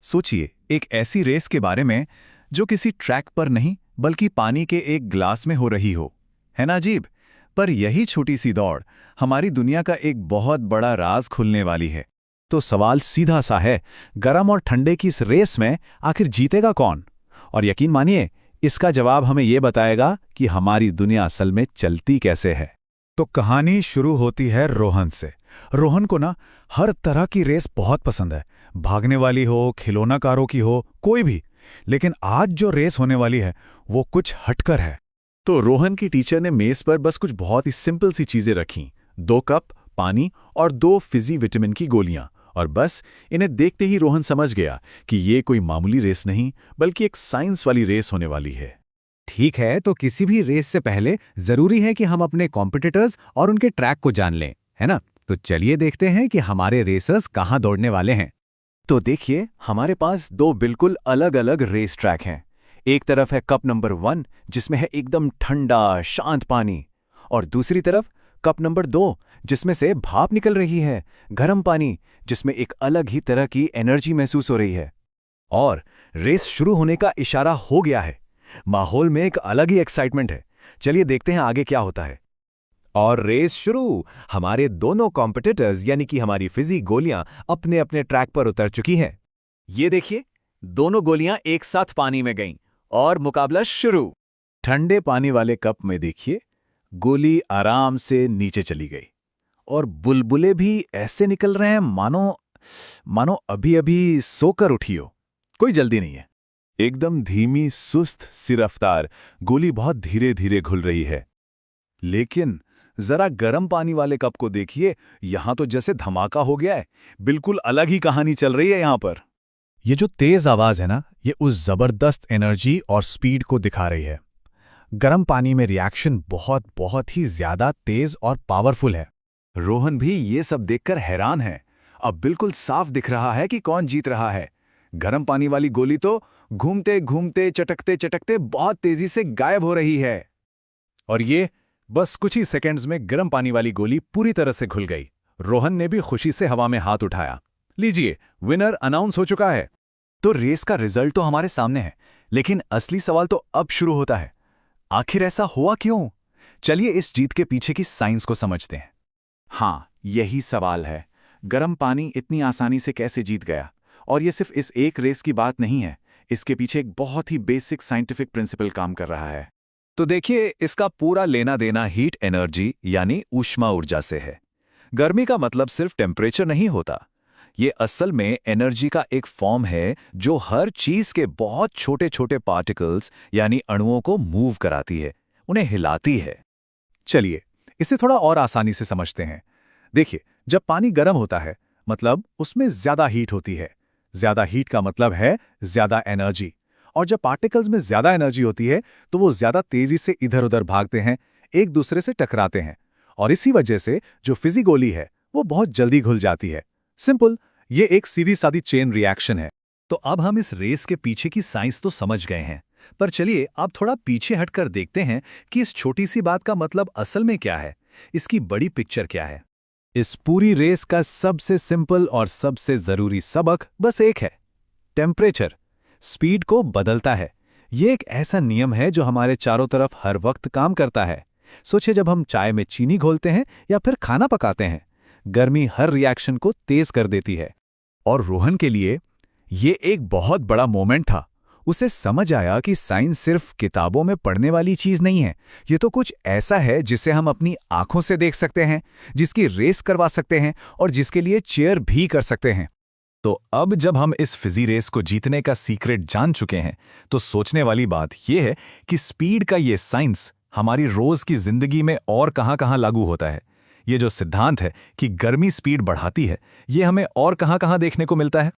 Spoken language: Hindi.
सोचिए एक ऐसी रेस के बारे में जो किसी ट्रैक पर नहीं बल्कि पानी के एक ग्लास में हो रही हो। है ना अजीब? पर यही छोटी सी दौड़ हमारी दुनिया का एक बहुत बड़ा राज खुलने वाली है। तो सवाल सीधा सा है, गरम और ठंडे की इस रेस में आखिर जीतेगा कौन? और यकीन मानिए, इसका जवाब हमें ये बताएगा कि हमारी दुनिया असल में चलती कैसे है। तो कहानी शुरू होती है रोहन से। रोहन को ना हर तरह की रेस बहुत पसंद है, भागने वाली हो, खिलौना कारों की हो, कोई भी। लेकिन आज जो रेस होने वाली है वो कुछ हटकर है। तो रोहन की टीचर ने मेज पर बस कुछ बहुत ही सिंपल सी चीजें रखीं, 2 कप पानी और 2 फिजी विटामिन की गोलियां। और बस इन्हें देखते ही रोहन समझ गया कि ये कोई मामूली रेस नहीं बल्कि एक साइंस वाली रेस होने वाली है। ठीक है, तो किसी भी रेस से पहले जरूरी है कि हम अपने कॉम्पिटिटर्स और उनके ट्रैक को जान लें, है ना? तो चलिए देखते हैं कि हमारे रेसर्स कहाँ दौड़ने वाले हैं। तो देखिए, हमारे पास 2 बिल्कुल अलग अलग रेस ट्रैक हैं। एक तरफ है कप नंबर 1 जिसमें है एकदम ठंडा शांत पानी, और दूसरी तरफ कप नंबर 2 जिसमें से भाप निकल रही है, गर्म पानी, जिसमें एक अलग ही तरह की एनर्जी महसूस हो रही है। और रेस शुरू होने का इशारा हो गया है। माहौल में एक अलग ही एक्साइटमेंट है। चलिए देखते हैं आगे क्या होता है। और रेस शुरू। हमारे दोनों कॉम्पिटिटर्स यानी कि हमारी फिजी गोलियां अपने अपने ट्रैक पर उतर चुकी हैं। ये देखिए, दोनों गोलियां एक साथ पानी में गईं और मुकाबला शुरू। ठंडे पानी वाले कप में देखिए, गोली आराम से नीचे चली गई और बुलबुले भी ऐसे निकल रहे हैं मानो मानो अभी अभी सोकर उठी हो। कोई जल्दी नहीं है, एकदम धीमी सुस्त सी रफ्तार। गोली बहुत धीरे धीरे घुल रही है। लेकिन जरा गर्म पानी वाले कप को देखिए, यहां तो जैसे धमाका हो गया है। बिल्कुल अलग ही कहानी चल रही है यहां पर। ये जो तेज आवाज है ना, ये उस जबरदस्त एनर्जी और स्पीड को दिखा रही है। गर्म पानी में रिएक्शन बहुत बहुत ही ज्यादा तेज और पावरफुल है। रोहन भी ये सब देखकर हैरान है। अब बिल्कुल साफ दिख रहा है कि कौन जीत रहा है। गर्म पानी वाली गोली तो घूमते घूमते चटकते चटकते बहुत तेजी से गायब हो रही है, और ये बस कुछ ही सेकंड्स में गर्म पानी वाली गोली पूरी तरह से घुल गई। रोहन ने भी खुशी से हवा में हाथ उठाया। लीजिए, विनर अनाउंस हो चुका है। तो रेस का रिजल्ट तो हमारे सामने है, लेकिन असली सवाल तो अब शुरू होता है। आखिर ऐसा हुआ क्यों? चलिए इस जीत के पीछे की साइंस को समझते हैं। हाँ, यही सवाल है, गर्म पानी इतनी आसानी से कैसे जीत गया? और ये सिर्फ इस एक रेस की बात नहीं है, इसके पीछे एक बहुत ही बेसिक साइंटिफिक प्रिंसिपल काम कर रहा है। तो देखिए, इसका पूरा लेना देना हीट एनर्जी यानी ऊष्मा ऊर्जा से है। गर्मी का मतलब सिर्फ टेम्परेचर नहीं होता, ये असल में एनर्जी का एक फॉर्म है जो हर चीज के बहुत छोटे छोटे पार्टिकल्स यानी अणुओं को मूव कराती है, उन्हें हिलाती है। चलिए इसे थोड़ा और आसानी से समझते हैं। देखिए, जब पानी गर्म होता है मतलब उसमें ज्यादा हीट होती है। ज्यादा हीट का मतलब है ज्यादा एनर्जी। और जब पार्टिकल्स में ज्यादा एनर्जी होती है तो वो ज्यादा तेजी से इधर उधर भागते हैं, एक दूसरे से टकराते हैं, और इसी वजह से जो फिजी गोली है वो बहुत जल्दी घुल जाती है। सिंपल, ये एक सीधी सादी चेन रिएक्शन है। तो अब हम इस रेस के पीछे की साइंस तो समझ गए हैं, पर चलिए अब थोड़ा पीछे हटकर देखते हैं कि इस छोटी सी बात का मतलब असल में क्या है, इसकी बड़ी पिक्चर क्या है। इस पूरी रेस का सबसे सिंपल और सबसे जरूरी सबक बस एक है, टेम्परेचर स्पीड को बदलता है। ये एक ऐसा नियम है जो हमारे चारों तरफ हर वक्त काम करता है। सोचिए, जब हम चाय में चीनी घोलते हैं या फिर खाना पकाते हैं, गर्मी हर रिएक्शन को तेज कर देती है। और रोहन के लिए ये एक बहुत बड़ा मोमेंट था। उसे समझ आया कि साइंस सिर्फ किताबों में पढ़ने वाली चीज नहीं है, ये तो कुछ ऐसा है जिसे हम अपनी आंखों से देख सकते हैं, जिसकी रेस करवा सकते हैं और जिसके लिए चेयर भी कर सकते हैं। तो अब जब हम इस फिजी रेस को जीतने का सीक्रेट जान चुके हैं, तो सोचने वाली बात यह है कि स्पीड का ये साइंस हमारी रोज की जिंदगी में और कहां-कहां लागू होता है। ये जो सिद्धांत है कि गर्मी स्पीड बढ़ाती है, ये हमें और कहां-कहां देखने को मिलता है।